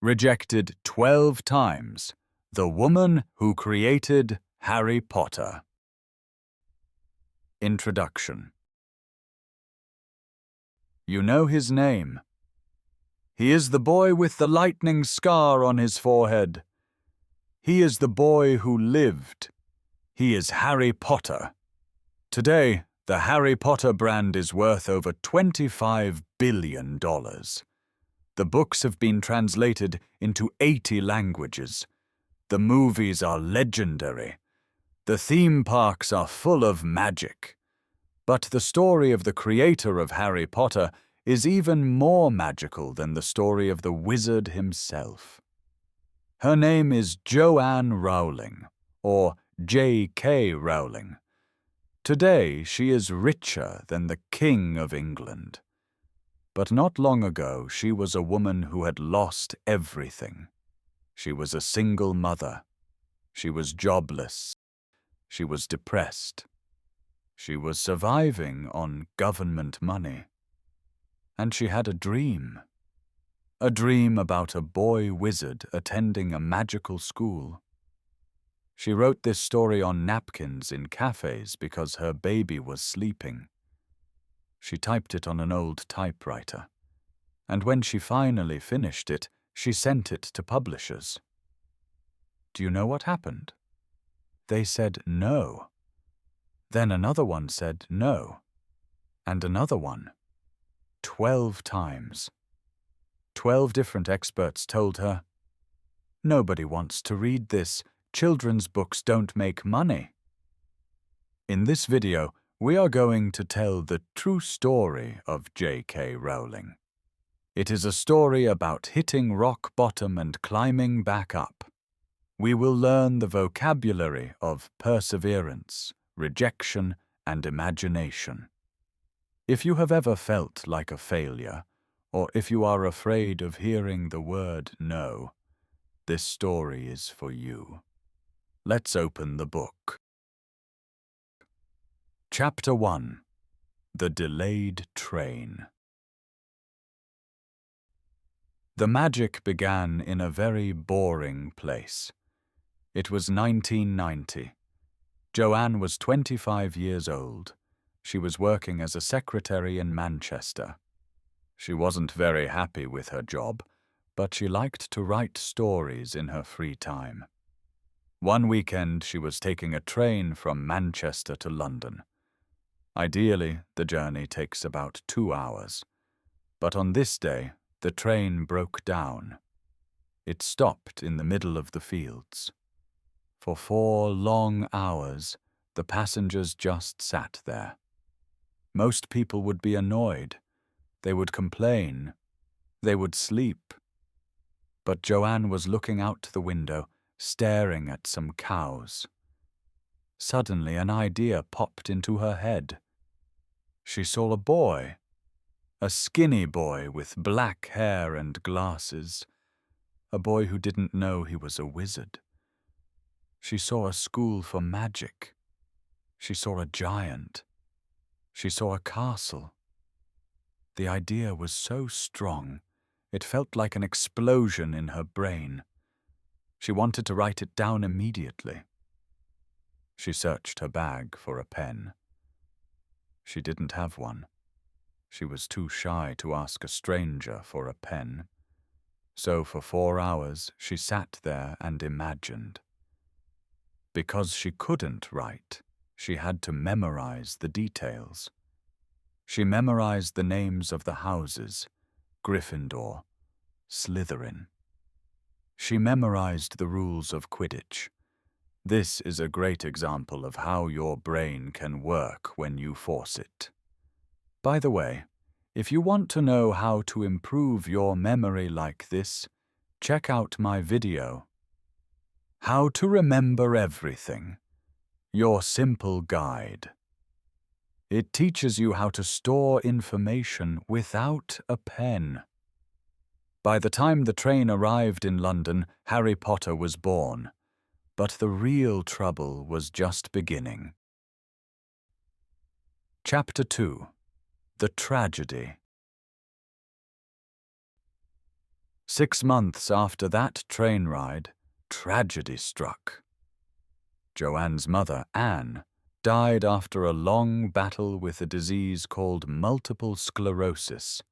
Rejected 12 times. The woman who created Harry Potter. Introduction. You know his name. He is the boy with the lightning scar on his forehead. He is the boy who lived. He is Harry Potter. Today, the Harry Potter brand is worth over $25 billion. The books have been translated into 80 languages. The movies are legendary. The theme parks are full of magic. But the story of the creator of Harry Potter is even more magical than the story of the wizard himself. Her name is Joanne Rowling, or J.K. Rowling. Today she is richer than the King of England. But not long ago she was a woman who had lost everything. She was a single mother. She was jobless. She was depressed. She was surviving on government money. And she had a dream about a boy wizard attending a magical school. She wrote this story on napkins in cafes because her baby was sleeping. She typed it on an old typewriter, and when she finally finished it, she sent it to publishers. Do you know what happened? They said no. Then another one said no, and another one. 12 times. 12 different experts told her, "Nobody wants to read this. Children's books don't make money." In this video, we are going to tell the true story of J.K. Rowling. It is a story about hitting rock bottom and climbing back up. We will learn the vocabulary of perseverance, rejection, and imagination. If you have ever felt like a failure, or if you are afraid of hearing the word no, this story is for you. Let's open the book. Chapter 1. The Delayed Train. The magic began in a very boring place. It was 1990. Joanne was 25 years old. She was working as a secretary in Manchester. She wasn't very happy with her job, but she liked to write stories in her free time. One weekend, she was taking a train from Manchester to London. Ideally, the journey takes about 2 hours. But on this day, the train broke down. It stopped in the middle of the fields. For 4 long hours, the passengers just sat there. Most people would be annoyed. They would complain. They would sleep. But Joanne was looking out the window, staring at some cows. Suddenly, an idea popped into her head. She saw a boy. A skinny boy with black hair and glasses. A boy who didn't know he was a wizard. She saw a school for magic. She saw a giant. She saw a castle. The idea was so strong, it felt like an explosion in her brain. She wanted to write it down immediately. She searched her bag for a pen. She didn't have one. She was too shy to ask a stranger for a pen. So for 4 hours she sat there and imagined. Because she couldn't write, she had to memorize the details. She memorized the names of the houses, Gryffindor, Slytherin. She memorized the rules of Quidditch. This is a great example of how your brain can work when you force it. By the way, if you want to know how to improve your memory like this, check out my video, How to Remember Everything, Your Simple Guide. It teaches you how to store information without a pen. By the time the train arrived in London, Harry Potter was born. But the real trouble was just beginning. Chapter 2. The Tragedy. 6 months after that train ride, tragedy struck. Joanne's mother, Anne, died after a long battle with a disease called multiple sclerosis.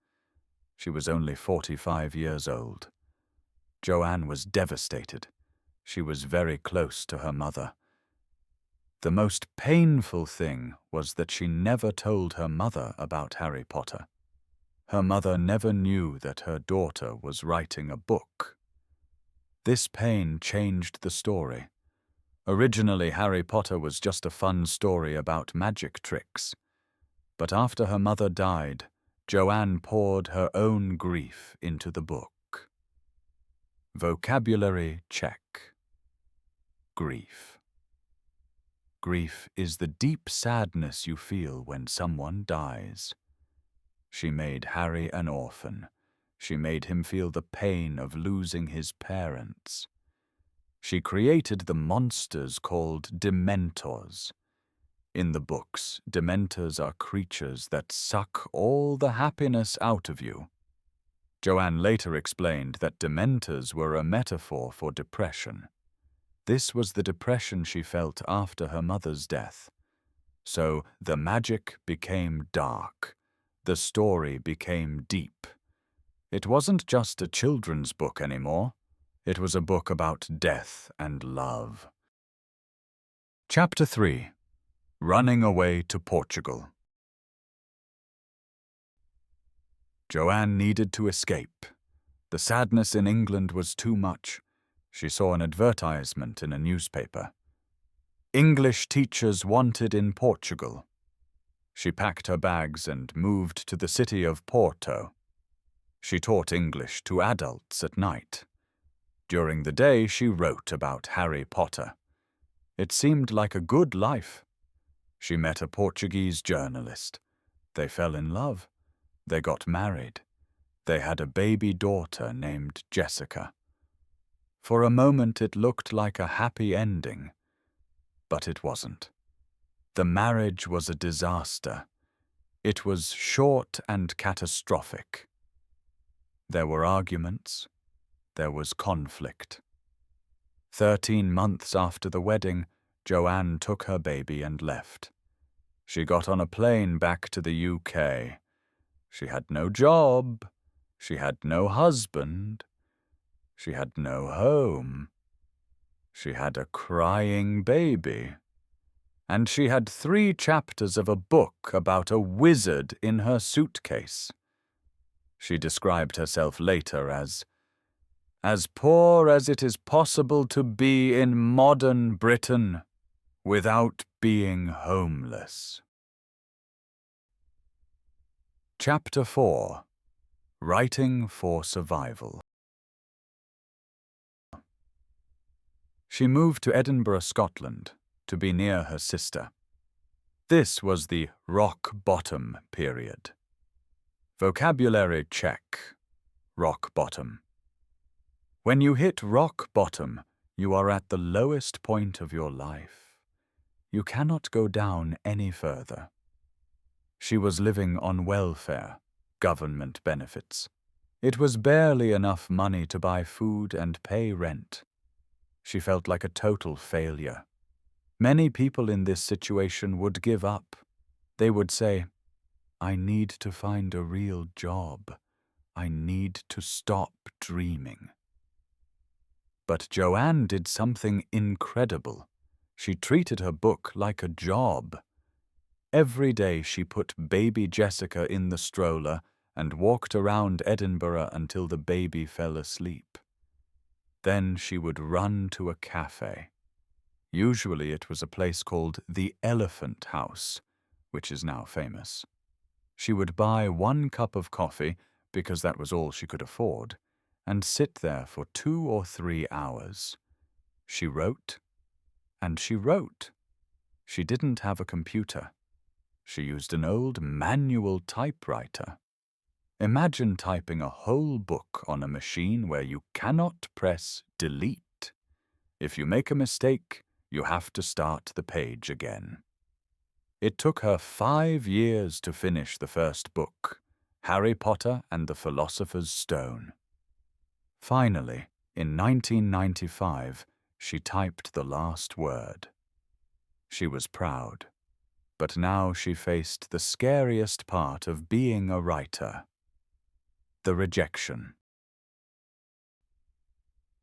She was only 45 years old. Joanne was devastated. She was very close to her mother. The most painful thing was that she never told her mother about Harry Potter. Her mother never knew that her daughter was writing a book. This pain changed the story. Originally, Harry Potter was just a fun story about magic tricks. But after her mother died, Joanne poured her own grief into the book. Vocabulary check. Grief. Grief is the deep sadness you feel when someone dies. She made Harry an orphan. She made him feel the pain of losing his parents. She created the monsters called Dementors. In the books, Dementors are creatures that suck all the happiness out of you. Joanne later explained that Dementors were a metaphor for depression. This was the depression she felt after her mother's death. So the magic became dark. The story became deep. It wasn't just a children's book anymore. It was a book about death and love. Chapter 3. Running Away to Portugal. Joanne needed to escape. The sadness in England was too much. She saw an advertisement in a newspaper. English teachers wanted in Portugal. She packed her bags and moved to the city of Porto. She taught English to adults at night. During the day, she wrote about Harry Potter. It seemed like a good life. She met a Portuguese journalist. They fell in love. They got married. They had a baby daughter named Jessica. For a moment it looked like a happy ending, but it wasn't. The marriage was a disaster. It was short and catastrophic. There were arguments. There was conflict. 13 months after the wedding, Joanne took her baby and left. She got on a plane back to the UK. She had no job. She had no husband. She had no home. She had a crying baby. And she had 3 chapters of a book about a wizard in her suitcase. She described herself later as poor as it is possible to be in modern Britain without being homeless. Chapter 4. Writing for Survival. She moved to Edinburgh, Scotland, to be near her sister. This was the rock bottom period. Vocabulary check. Rock bottom. When you hit rock bottom, you are at the lowest point of your life. You cannot go down any further. She was living on welfare, government benefits. It was barely enough money to buy food and pay rent. She felt like a total failure. Many people in this situation would give up. They would say, "I need to find a real job. I need to stop dreaming." But Joanne did something incredible. She treated her book like a job. Every day she put baby Jessica in the stroller and walked around Edinburgh until the baby fell asleep. Then she would run to a cafe. Usually it was a place called the Elephant House, which is now famous. She would buy 1 cup of coffee, because that was all she could afford, and sit there for 2 or 3 hours. She wrote, and she wrote. She didn't have a computer. She used an old manual typewriter. Imagine typing a whole book on a machine where you cannot press delete. If you make a mistake, you have to start the page again. It took her 5 years to finish the first book, Harry Potter and the Philosopher's Stone. Finally, in 1995, she typed the last word. She was proud, but now she faced the scariest part of being a writer: the rejection.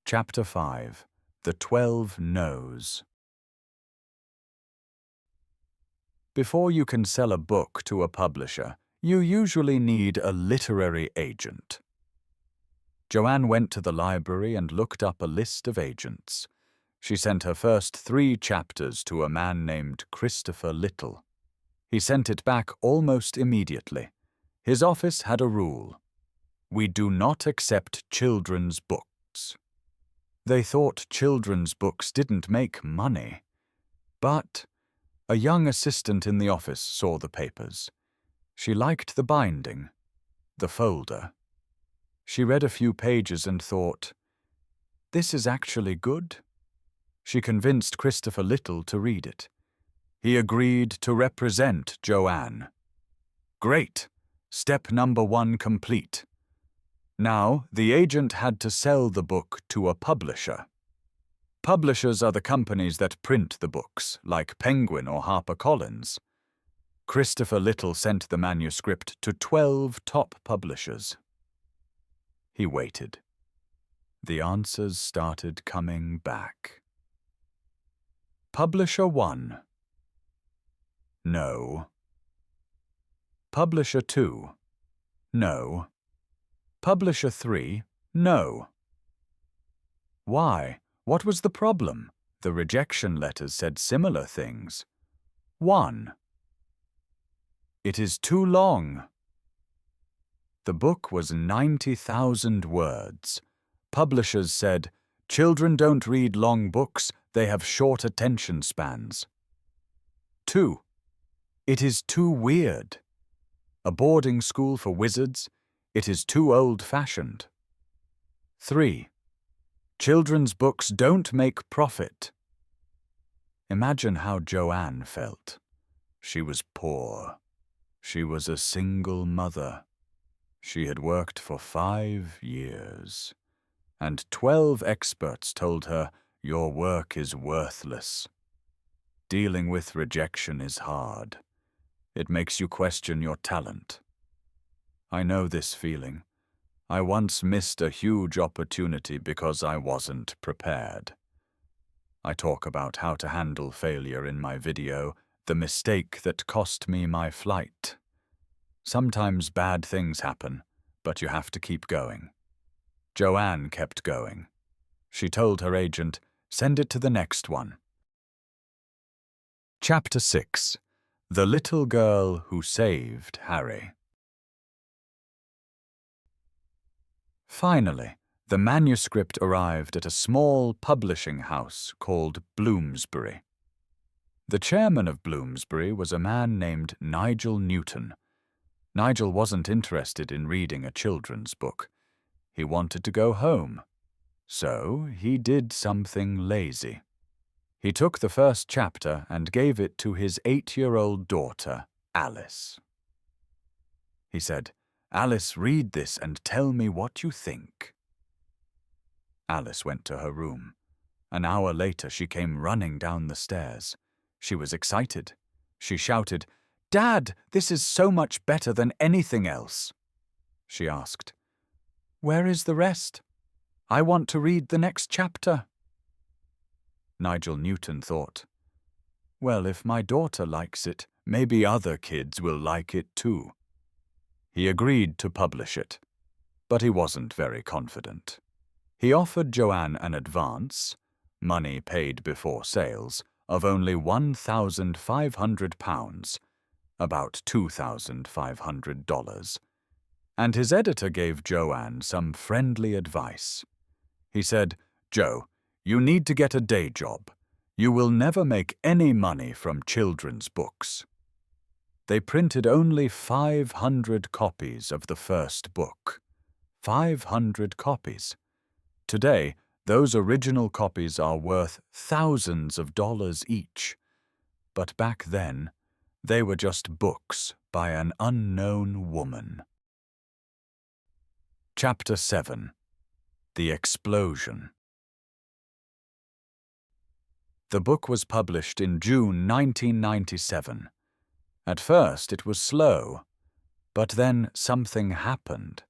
Chapter 5: The 12 No's. Before you can sell a book to a publisher, you usually need a literary agent. Joanne went to the library and looked up a list of agents. She sent her first 3 chapters to a man named Christopher Little. He sent it back almost immediately. His office had a rule: we do not accept children's books. They thought children's books didn't make money. But a young assistant in the office saw the papers. She liked the binding, the folder. She read a few pages and thought, this is actually good. She convinced Christopher Little to read it. He agreed to represent Joanne. Great! Step number 1 complete. Now, the agent had to sell the book to a publisher. Publishers are the companies that print the books, like Penguin or HarperCollins. Christopher Little sent the manuscript to 12 top publishers. He waited. The answers started coming back. Publisher 1. No. Publisher 2. No. Publisher 3. No. Why? What was the problem? The rejection letters said similar things. 1. It is too long. The book was 90,000 words. Publishers said, children don't read long books, they have short attention spans. 2. It is too weird. A boarding school for wizards, it is too old-fashioned. 3. Children's books don't make profit. Imagine how Joanne felt. She was poor. She was a single mother. She had worked for 5 years, and 12 experts told her, your work is worthless. Dealing with rejection is hard. It makes you question your talent. I know this feeling. I once missed a huge opportunity because I wasn't prepared. I talk about how to handle failure in my video, The Mistake That Cost Me My Flight. Sometimes bad things happen, but you have to keep going. Joanne kept going. She told her agent, send it to the next one. Chapter 6: The Little Girl Who Saved Harry. Finally, the manuscript arrived at a small publishing house called Bloomsbury. The chairman of Bloomsbury was a man named Nigel Newton. Nigel wasn't interested in reading a children's book. He wanted to go home. So he did something lazy. He took the first chapter and gave it to his 8-year-old daughter, Alice. He said, Alice, read this and tell me what you think. Alice went to her room. An hour later, she came running down the stairs. She was excited. She shouted, Dad, this is so much better than anything else. She asked, where is the rest? I want to read the next chapter. Nigel Newton thought, well, if my daughter likes it, maybe other kids will like it too. He agreed to publish it, but he wasn't very confident. He offered Joanne an advance, money paid before sales, of only £1,500, about $2,500, and his editor gave Joanne some friendly advice. He said, Jo, you need to get a day job. You will never make any money from children's books. They printed only 500 copies of the first book. 500 copies. Today, those original copies are worth thousands of dollars each. But back then, they were just books by an unknown woman. Chapter 7: The Explosion. The book was published in June 1997. At first it was slow, but then something happened.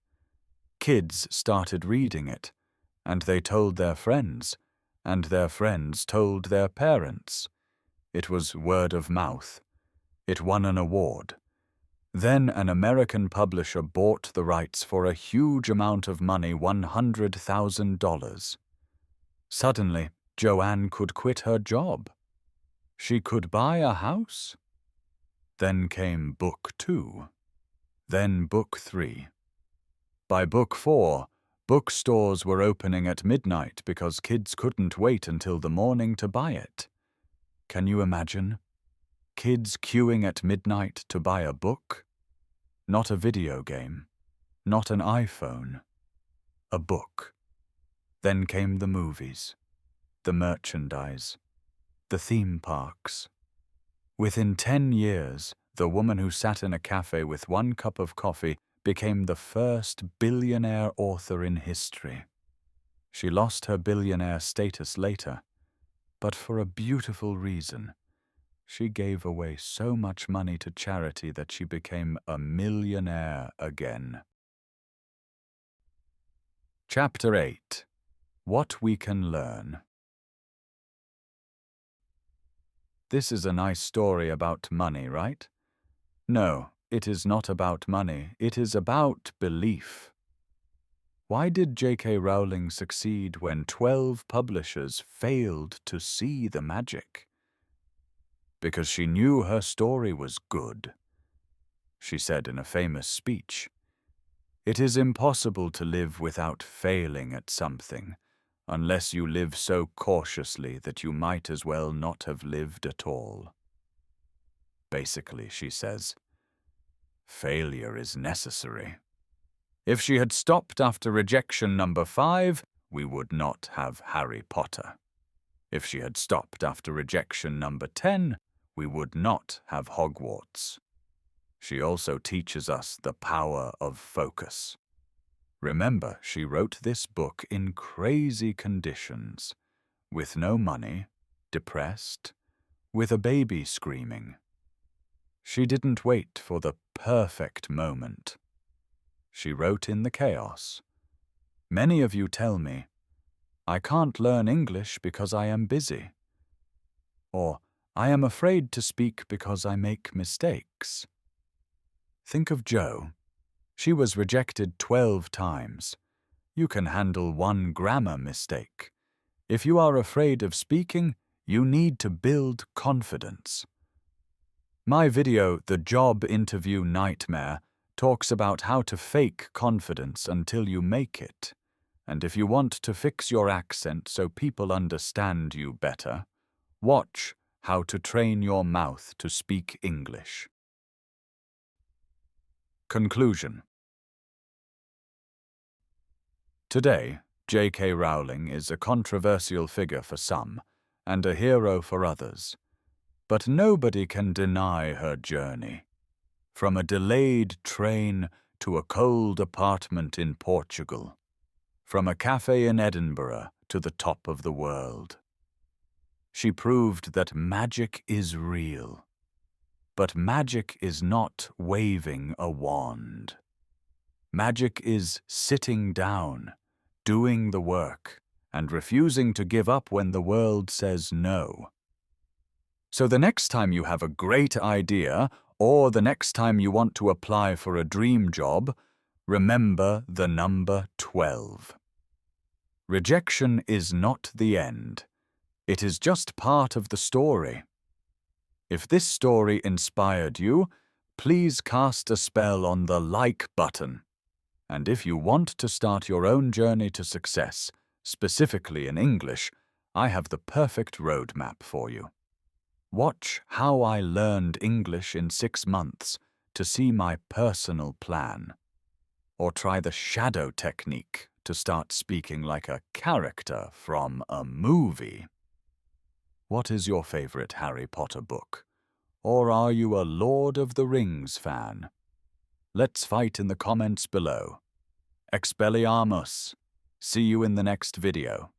Kids started reading it, and they told their friends, and their friends told their parents. It was word of mouth. It won an award. Then an American publisher bought the rights for a huge amount of money, $100,000. Suddenly, Joanne could quit her job. She could buy a house. Then came Book 2. Then Book 3. By Book 4, bookstores were opening at midnight because kids couldn't wait until the morning to buy it. Can you imagine? Kids queuing at midnight to buy a book? Not a video game, not an iPhone, a book. Then came the movies, the merchandise, the theme parks. Within 10 years, the woman who sat in a cafe with 1 cup of coffee became the first billionaire author in history. She lost her billionaire status later, but for a beautiful reason. She gave away so much money to charity that she became a millionaire again. Chapter 8. What we can learn. This is a nice story about money, right? No, it is not about money. It is about belief. Why did J.K. Rowling succeed when 12 publishers failed to see the magic? Because she knew her story was good. She said in a famous speech, "It is impossible to live without failing at something, unless you live so cautiously that you might as well not have lived at all." Basically, she says, failure is necessary. If she had stopped after Rejection number 5, we would not have Harry Potter. If she had stopped after Rejection number 10, we would not have Hogwarts. She also teaches us the power of focus. Remember, she wrote this book in crazy conditions, with no money, depressed, with a baby screaming. She didn't wait for the perfect moment. She wrote in the chaos. Many of you tell me, "I can't learn English because I am busy," or "I am afraid to speak because I make mistakes." Think of Jo. She was rejected 12 times. You can handle 1 grammar mistake. If you are afraid of speaking, you need to build confidence. My video, The Job Interview Nightmare, talks about how to fake confidence until you make it. And if you want to fix your accent so people understand you better, watch How to Train Your Mouth to Speak English. Conclusion. Today, J.K. Rowling is a controversial figure for some and a hero for others. But nobody can deny her journey. From a delayed train to a cold apartment in Portugal. From a cafe in Edinburgh to the top of the world. She proved that magic is real. But magic is not waving a wand. Magic is sitting down, doing the work, and refusing to give up when the world says no. So the next time you have a great idea, or the next time you want to apply for a dream job, remember the number 12. Rejection is not the end. It is just part of the story. If this story inspired you, please cast a spell on the like button. And if you want to start your own journey to success, specifically in English, I have the perfect roadmap for you. Watch How I Learned English in 6 months to see my personal plan. Or try the shadow technique to start speaking like a character from a movie. What is your favorite Harry Potter book? Or are you a Lord of the Rings fan? Let's fight in the comments below. Expelliarmus! See you in the next video.